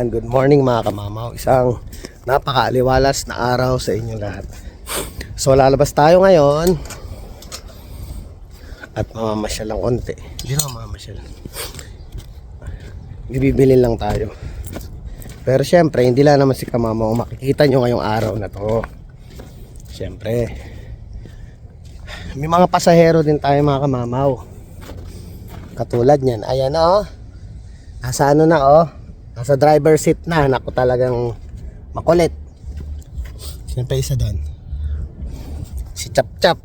Yan, good morning mga kamamaw. Isang napakaaliwalas na araw sa inyo lahat. So lalabas tayo ngayon at mamamasyal lang konti. Hindi na mamamasyal, bibili lang tayo. Pero syempre hindi lang naman si kamamaw makikita nyo ngayong araw na to. Syempre may mga pasahero din tayo mga kamamaw. Katulad nyan, ayan o, nasa ano na o, nasa driver seat na. Naku, talagang makulit. Siyempre isa doon, si Chap Chap.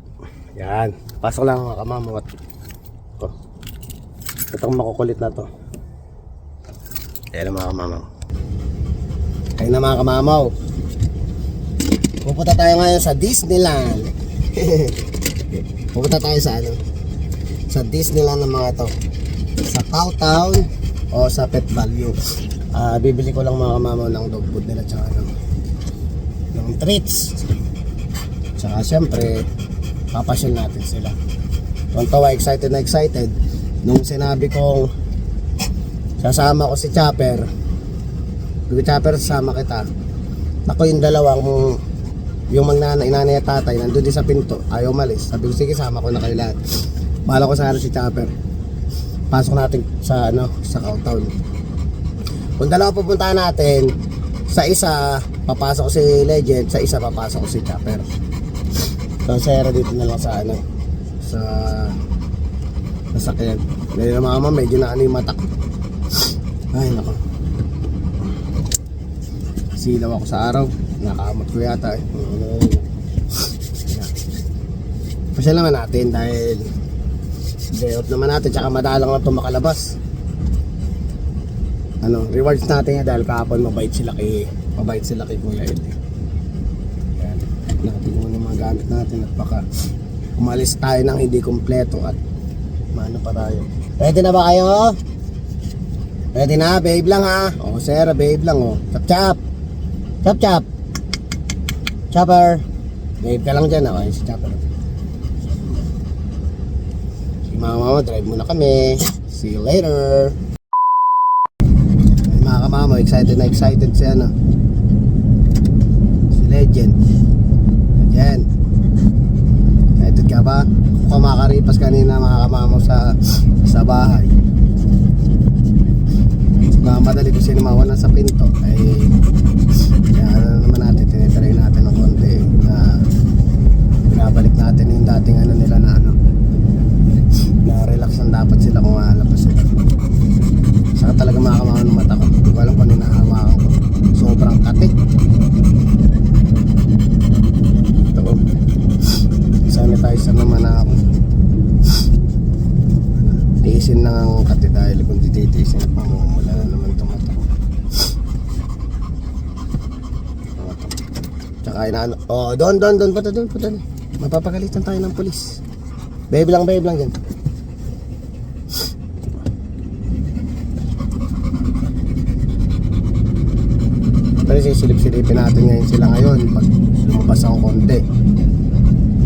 Yan, pasok lang mga kamamaw. Itong makukulit na to. Ayan mga kamamaw. Ayun na mga kamamaw, pupunta tayo ngayon sa Disneyland. Pupunta tayo sa ano, sa Disneyland ng mga to, sa Cowtown o sa Pet Value. Bibili ko lang mga kamamaw ng dog food nila, tsaka ng treats, tsaka syempre papasyal natin sila. Tuntawa, excited na excited nung sinabi kong sasama ko si Chopper. Chopper, sasama kita. Ako yung dalawang, yung inanay at tatay nandun din sa pinto, ayaw malis. Sabi ko, sige, sama ko na kayo lahat. Bahala ko sa si Chopper. Pasok natin sa ano, sa Cowtown. Kung dalawa pupuntahan natin, sa isa papasok ko si Legend, sa isa papasok ko si Chopper. So Sarah dito na lang sa ano, sa sasakyan. Ngayon mga mama, medyo na ano yung mata ko. Ay nako, silaw ako sa araw, nakamot ko yata eh. Pasya naman natin dahil day off naman natin, tsaka madalang lang ito makalabas. Ano, rewards natin dahil kahapon mabait sila kay Kuya Eddie. Yan, natin muna yung mga gamit natin at baka umalis tayo ng hindi kompleto at maano pa tayo. Ready na ba kayo? Ready na? Babe lang ha. O Sarah, babe lang o. Chap chap, chap chap, Chopper, babe ka lang dyan. Okay, si Chopper. Mama, drive muna kami. See you later. Ay, mga kamama, excited na excited si ano, si Legend. Legend, excited ka ba? Kung makakaripas kanina mga kamama sa bahay, madali ko sinimawan na sa pinto. Ay ano naman natin, tinitry natin ng konti na binabalik natin yung dating ano nila na ano, na relax lang dapat sila kung lalabas sila. Saka talaga makakamakan ng mata ko. Hindi ko alam kung ano nahawakan ko. Sobrang kati. Ito ko, sanitizer naman na ako. Tiisin lang ang kati dahil kung titiisin at mamumula na naman itong mata ko. Tsaka inaano, oh doon pa doon. Mapapagalitan tayo ng pulis. Babe lang dyan. Pero sisilip-silipin natin ngayon sila ngayon pag lumabas ang konti.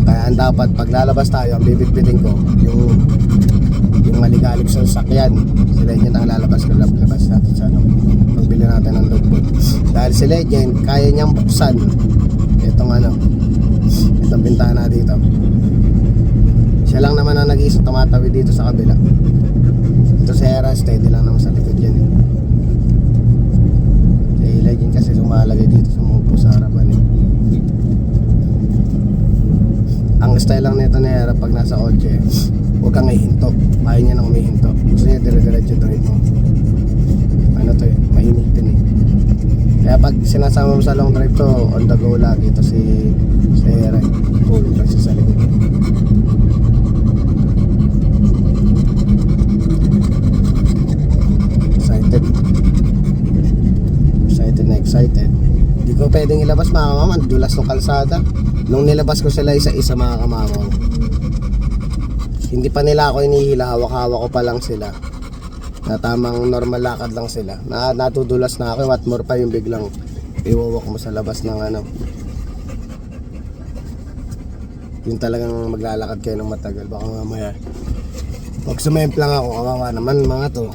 Kaya ang dapat pag lalabas tayo, ang bibitbitin ko yung maligalig sa sasakyan. Sila yun ang lalabas natin sa ano, pagbili natin ng dog food. Dahil si Legend kaya niyang buksan itong ano, itong bintana dito. Siya lang naman ang nag-iisa tumatawid dito sa kabila. Ito si Hera, steady lang naman sa likod yan eh. Si Legend kasi sumalagay dito, sumupo sa harapan eh. Ang style lang nito ni Hera pag nasa kotse, huwag kang ihinto. Ayaw niya nang umihinto. Gusto niya dire-diretso doon mo. Ano to eh, mainitin eh. Kaya pag sinasama mo sa long drive to, on the go lagi ito si Hera. Tulog lang siya sa likod. Excited. Hindi ko pwedeng ilabas mga kamama, dulas ng kalsada. Nung nilabas ko sila isa-isa mga kamama, hindi pa nila ako inihila, hawak-hawak ko pa lang sila. Na tamang normal lakad lang sila. Natudulas na ako, what more pa yung biglang iwawak mo sa labas ng ano. Yung talagang maglalakad kayo ng matagal, baka mamaya pag sumemplang ako, kawawa naman mga to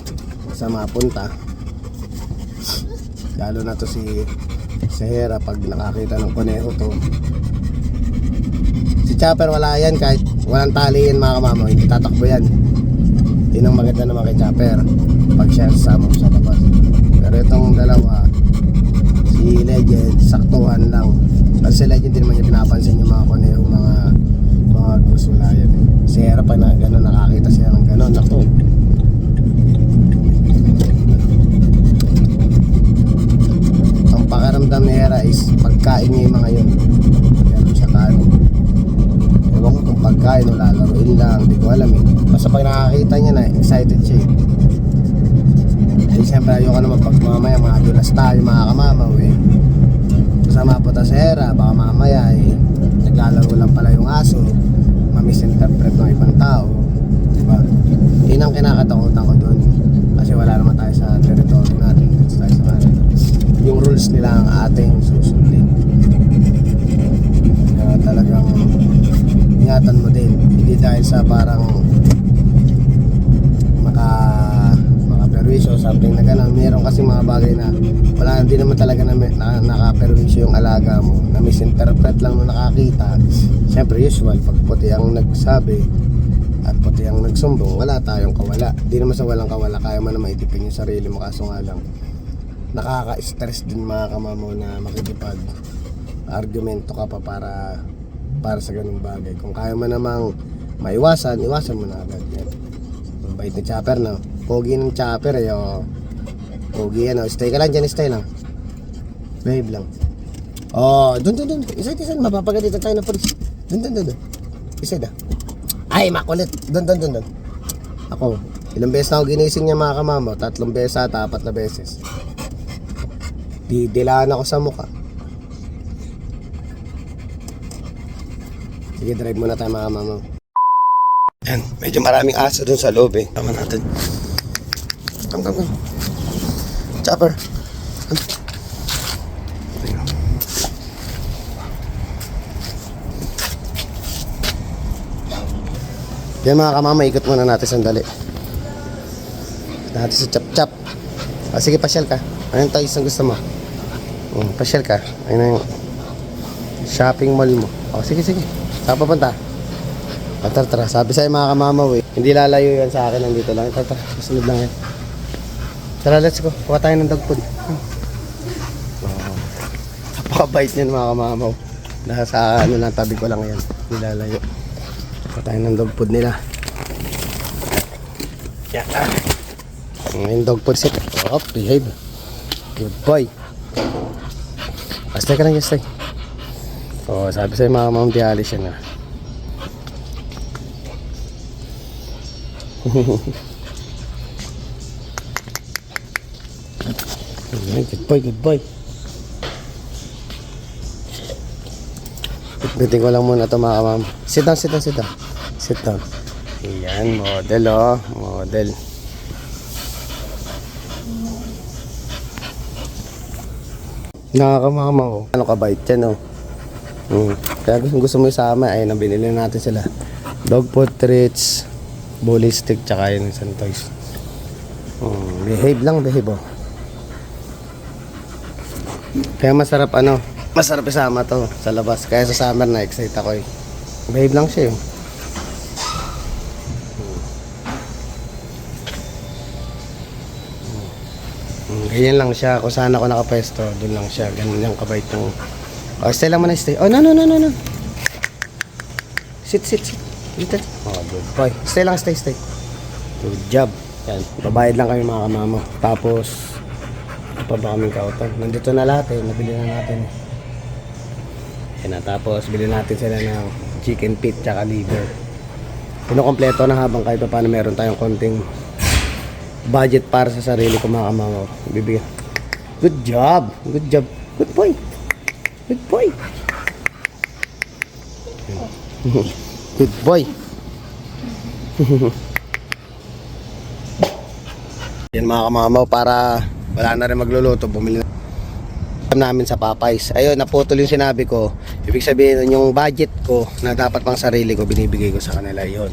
sa mapunta. Lalo na to si Hera pag nakakita ng kuneho to. Si Chopper wala yan, kahit walang tali yan mga kamamo, hindi tatakbo yan. Yun ang maganda naman kay Chopper pag siya sasama mo sa labas. Pero itong dalawa, si Legend, saktuhan lang. Kasi si Legend din naman yung pinapansin yung mga kuneho, mga goose, wala yan. Si Hera pa na gano'n, nakakita siya ng gano'n, naku. Ang pakaramdam ni Hera is pagkain niya yung mga yun. Meron siya kaano. Ewan ko kung pagkain o lalaroin lang, hindi ko alam eh. Basta pag nakakita niya na, excited siya eh. Eh siyempre ayoko naman pag mamaya madulas tayo mga kamamaw eh. Kasama po ta sa Hera, baka mamaya eh naglalaro lang pala yung aso, mamisinterpret ng ibang tao, diba? Yun ang kinakatakutan ko dun. Kasi wala naman tayo sa territory natin, tayo sa Canada. Yung rules nila ang ating susundin. Kaya talagang ingatan mo din. Hindi dahil sa parang makaperwisyo, something na gano'n. Meron kasi mga bagay na wala, hindi naman talaga nakaperwisyo yung alaga mo, na misinterpret lang nung nakakita. Siyempre usual, pag puti ang nagsabi at puti ang nagsumbong, wala tayong kawala. Hindi naman sa walang kawala, kaya mo na maitipin yung sarili mo. Kaso nga lang, nakaka-stress din mga kamamo na makikipag argumento ka pa para sa ganung bagay. Kung kaya mo namang maiwasan, iwasan mo na agad yan. Ang bait ni Chopper na, pogi ng Chopper eh, oh. Pogi yan, oh. Stay ka lang dyan, stay lang. Behave lang. Oh, dun. Isa, mapapagalitan tayo ng polis. Dun. Isa na. Ay, makulit. Dun. Ako, ilang beses na ako ginising niya mga kamamo? 3 beses ata, 4 na beses. Dilaan ako sa mukha. Sige, drive muna tayo mga kamamo. Yan, medyo maraming aso dun sa loob eh. Tama natin. Come. Chopper. Yan mga kamama, ikot muna natin sandali. Natin sa chap-chap. Sige, pasyal ka. Anong toys ang gusto mo? Pasyal ka. Ayun na yung shopping mall mo. Sige. Saan papunta? Tara. Sabi sa'yo mga kamamaw eh, hindi lalayo yan sa akin, nandito lang. Tara, susunod lang yan. Tara, let's go. Kuha tayo ng dog food. Napakabait niyan mga kamamaw. Nasa lang, tabi ko lang yan. Hindi lalayo. Kuha tayo ng dog food nila. Yan. Yung dog food set. Oh, behave. Good boy. Stay ka lang, stay. Sabi sa'yo mga kamamaw, di alis yan ah. Good boy. Bitin ko lang muna ito mga kamam. Sit down. Ayan, model oh. Model. Nakakamama oh. Ano kabait yan oh. Kaya gusto mo isama ay nabinili natin sila. Dog food treats, bully stick, tsaka yun isang toys. Behave oh. Kaya masarap isama to sa labas. Kaya sa summer na excite ako eh. Behave lang siya eh. Ganyan lang siya. Kung saan ako nakapesto, doon lang siya. Ganun yung kabait ng... stay lang muna, stay. No. Sit. Dito. Good boy. Stay. Good job. Yan. Babayad lang kami mga kamamo. Tapos, ito pa ba kaming kautan? Nandito na lahat eh. Nabili na natin eh. Yan na. Tapos, bili natin sila ng chicken feet tsaka liver. Pinukompleto na habang kahit pa paano meron tayong konting budget para sa sarili ko mga kamamo. Bibigyan. Good job. Good boy. Good boy. Yan mga kamamaw, para wala na rin magluluto, bumili namin sa Popeyes. Ayun, naputol yung sinabi ko. Ibig sabihin yung budget ko na dapat pang sarili ko, binibigay ko sa kanila. Yun,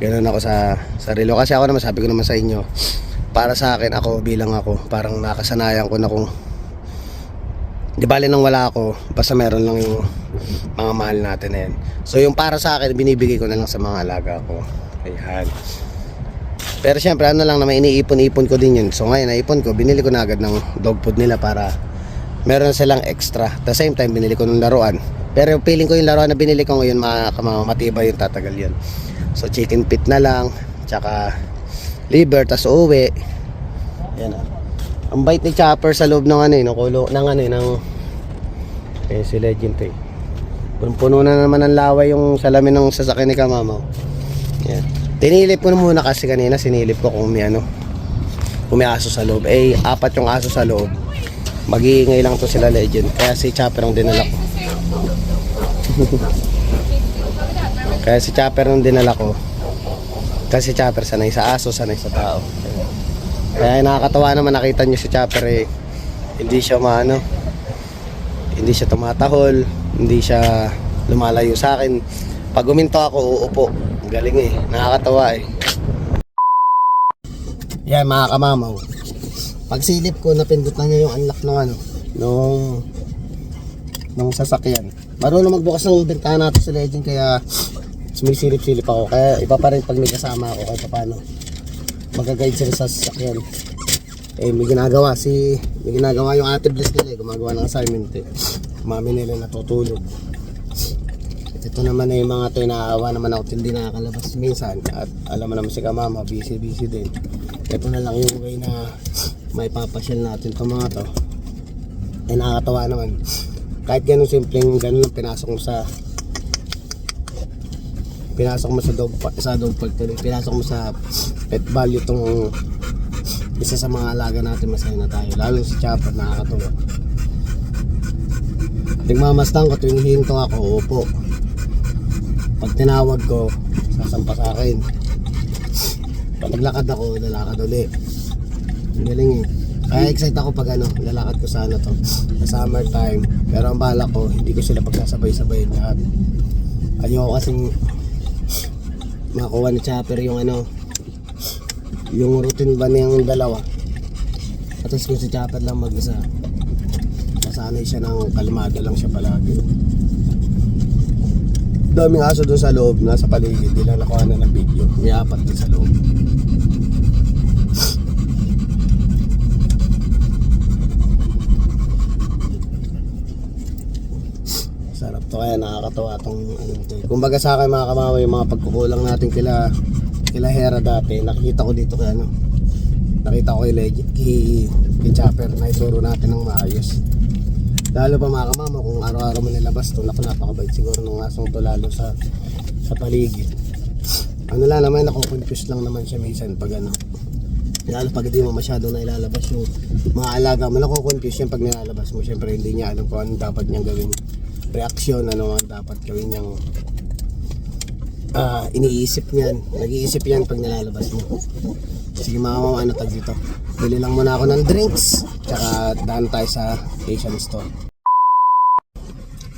ganoon ako sa sarili ko. Kasi ako naman, sabi ko naman sa inyo, para sa akin, ako bilang ako, parang nakasanayan ko na kung Di bale nang wala ako, basta meron lang yung mga mahal natin na yan. So yung para sa akin, binibigay ko na lang sa mga alaga ko. Ayan. Pero syempre ano lang naman, iniipon-ipon ko din yun. So ngayon naipon ko, binili ko na agad ng dog food nila para meron silang extra. At the same time binili ko ng laruan. Pero feeling ko yung laruan na binili ko ngayon matibay yung tatagal yun. So chicken pit na lang, tsaka liver, tas uwi. Yan ah. Ang bait ni Chopper sa loob ng ano eh, si Legend to eh. Puno na naman ng laway yung salamin ng sasakyan ni Kamamaw. Yan. Tinilip ko na muna kasi kanina, sinilip ko kung may aso sa loob. Eh, 4 yung aso sa loob. Mag-iingay lang to sila Legend. Kaya si Chopper ang dinala ko. Kasi Chopper sanay sa aso, sanay sa tao. Kaya nakakatawa naman, nakita nyo si Chopper eh. Hindi siya hindi siya tumatahol, hindi siya lumalayo sa akin. Pag uminto ako, uupo. Galing eh, nakakatawa eh. Yan mga kamamaw. Pag silip ko, napindot na niya yung unlock ng nung sasakyan. Marunong magbukas ng bintana natin sa Legend, kaya sumisilip-silip ako. Kaya iba pa rin pag may kasama ako, kahit paano mag-guide sila sa sasakyan. Eh may ginagawa yung Ate Bliss nila eh, gumagawa ng assignment eh. Mami nila natutulog. At ito naman eh, mga to, naawa naman ako, hindi nakakalabas minsan. At alam mo naman si Kamama, busy din. Ito na lang yung way na may papasyal natin itong mga to. Eh nakakatawa naman. Kahit ganun simpleng ganun lang pinasok mo sa dog park, pinasok mo sa pet value tong isa sa mga alaga natin, masaya na tayo. Lalo si Chopper, nakakatawa. Nagmamasdan ko tuwing hinto ako, upo. Pag tinawag ko, sasampa sa akin. Pag naglakad ako, lalakad ulit. Ang galing eh. Kaya excited ako pag lalakad ko sana to sa summer time. Pero ang bala ko, hindi ko sila pagsasabay-sabayin lahat. Ayoko kasing makuha ni Chopper yung routine ba niyang dalawa. At least kung si Chopper lang mag-isa, nasanay siya ng kalmado lang siya palagi. Daming aso doon sa loob, nasa paligid, di lang nakuha na ng video. May 4 doon sa loob. Sarap to, kaya nakakatawa tong to. Kumbaga sa akin mga kamawa, yung mga pagkukulang natin kila Hera dati, nakikita ko dito nakita ko kay Legend, kay Chopper, na ituro natin ng maayos. Lalo pa mga kamama, kung araw-araw mo nilabas to, napakabait siguro ng asong to, lalo sa paligid. Lang naman, nakukonfuse lang naman siya minsan pag lalo pag hindi mo masyado na ilalabas yung mga alaga mo, nakukonfuse yan pag nilalabas mo. Siyempre hindi niya alam kung ano dapat niyang gawin reaksyon, ano ang dapat gawin niyang iniisip niyan, nag-iisip yan pag nilalabas mo. Sige mga mama, tag dito, bili lang muna ako ng drinks, tsaka daan tayo sa Asian store.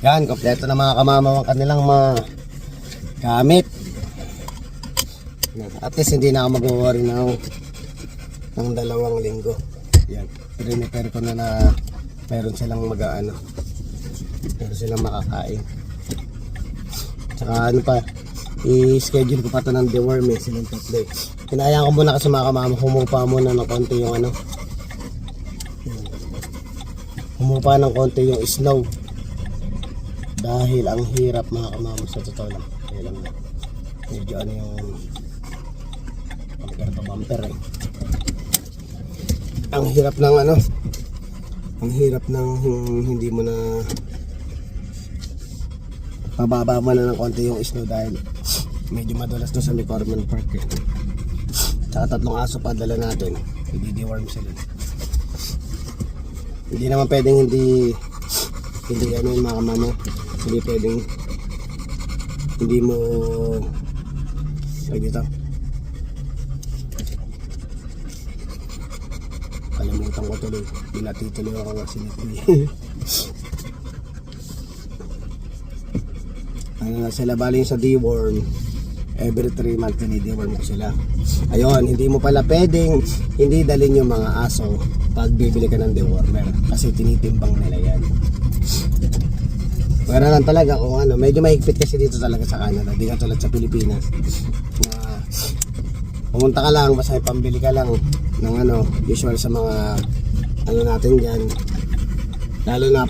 Yan, kompleto na mga kamama ang kanilang mga gamit. At least hindi na ako mag-worry ng 2 linggo. Yan, prepare ko na meron silang meron silang makakain. Tsaka i-schedule ko pa ito ng deworm silang tatlo. Hinayaan ko muna kasi mga kamama, humupa muna ng konti yung humupa ng konti yung snow. Dahil ang hirap mga kamama, sa totoo lang. Kaya lang medyo yung bumper to bumper eh. Ang hirap ng hindi mo na pababa mo na ng konti yung snow dahil medyo madulas doon sa McCormick Park eh. Tsaka 3 aso pa dala natin, i-deworm sila. Hindi naman pwedeng hindi yung mga kamama, hindi pwedeng hindi mo dito kalimutan ko tuloy, pinatituloy ako nga sinipli. Sila baling sa deworm, every 3 months dinideworm ko sila. Ayun, hindi mo pala pwedeng hindi dalhin yung mga aso pag bibili ka ng dewormer kasi tinitimbang nila yan. Para lang talaga kung ano, medyo mahigpit kasi dito talaga sa Canada, di ka tulad sa Pilipinas. Pumunta ka lang, basta may pambili ka lang ng ano, usual sa mga ano natin dyan. Lalo na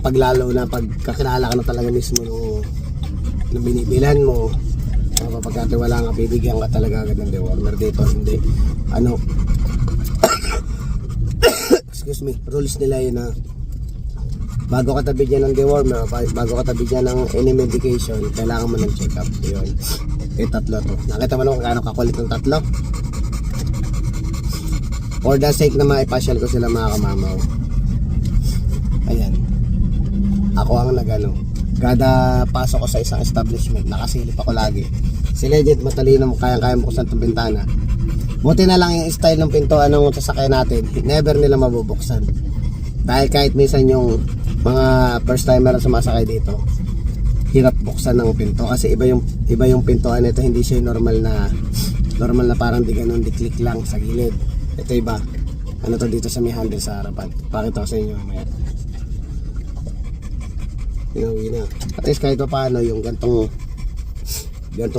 pag kakilala ka na talaga mismo nung binibilan mo. Pagkatiwala nga, bibigyan ka talaga agad ng dewormer. Dito hindi. Ano, excuse me, rules nila yun na bago ka tabigyan ng dewormer, bago ka tabigyan ng any medication, kailangan mo ng check up. Yun. Tatlo to. Nakita mo nung kung gaano kakulit ng tatlo? For the sake na maipasyal ko sila mga kamamaw. Ayan. Ako ang nagano. Kada pasok ko sa isang establishment, nakasilip ako lagi. Si Legend matalino mo, kaya buksan itong bintana. Buti na lang yung style ng pintuan ng sasakyan natin, never nila mabubuksan. Dahil kahit minsan yung mga first timer na sumasakay dito, hirap buksan ng pinto kasi iba yung pintuan nito, hindi siya normal na parang di ganun, di click lang sa gilid. Ito iba. Ano to dito sa may handle sa harapan. Pakita ko sa inyo mamaya. Ginawi na. At least kahit pa paano yung gantong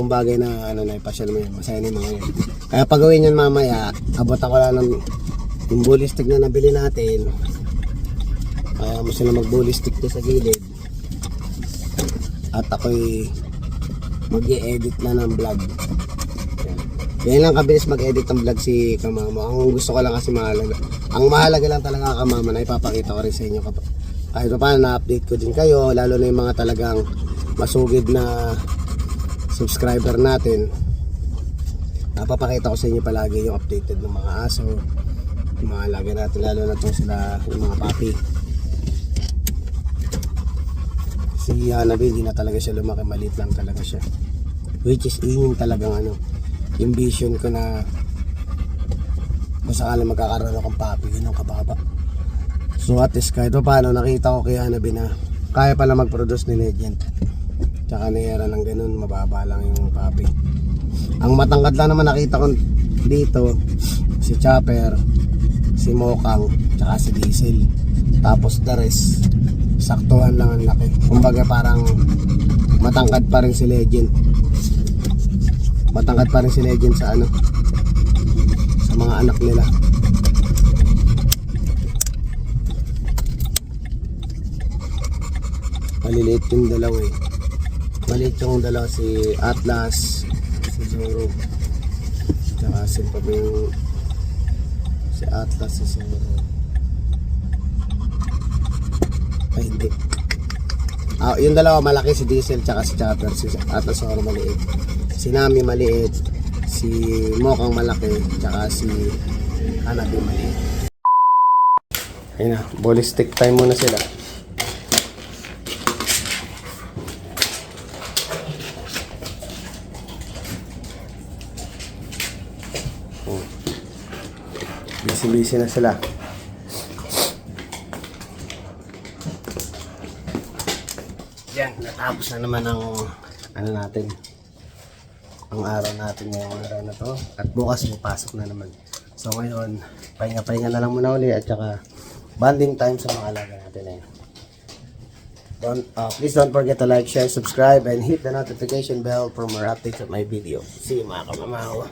bagay na ano na ipasyal mo yun. Masaya na yung mga yun. Kaya pag gawin yan mamaya, abutan ko lang ng yung bully stick na nabili natin. Kaya mo sila mag bully stick to sa gilid. At ako'y mag-i-edit na ng vlog. Yan lang kabilis mag-edit ng vlog si Kamama. Ang gusto ko lang kasi mahalaga. Ang mahalaga lang talaga Kamama na ipapakita ko rin sa inyo. Kahit pa paano na-update ko din kayo. Lalo na yung mga talagang masugid na subscriber natin. Napapakita ko sa inyo palagi yung updated ng mga aso. Yung mga alaga natin. Lalo na itong sila, yung mga puppy. Si Hanabi, hindi na talaga siya lumaki. Maliit lang talaga siya. Which is yun talagang ano, yung vision ko na kung sakali magkakaroon akong puppy, yun ang kababa. So at least kahit pa paano nakita ko kay Hanabi na kaya pala mag-produce ni Legend. Tsaka niyera ng ganun, mababa lang yung puppy. Ang matangkad lang naman nakita ko dito, si Chopper, si Mokang, tsaka si Diesel. Tapos the rest, saktuhan lang ang laki. Kumbaga parang matangkad pa rin si Legend. Matangkad pa rin si Legend sa ano, sa mga anak nila. Maliliit yung dalawa eh. Maliit yung dalawa, si Atlas, si Zoro, tsaka si Atlas, si Zoro. Ay hindi, yung dalawa malaki, si Diesel tsaka si Chopper. Si Atlas Zoro maliit, si Nami maliit, si Mokang malaki, tsaka si Hanabi maliit. Ayun na, ballistic time muna sila. Busy na sila. Yan, natapos na naman ang ano natin, ang araw natin ngayong araw na to. At bukas pasok na naman. So ngayon, pahinga na lang muna uli at saka bonding time sa mga alaga natin eh. Please don't forget to like, share, subscribe, and hit the notification bell for more updates of my video. See you mga kamamaw.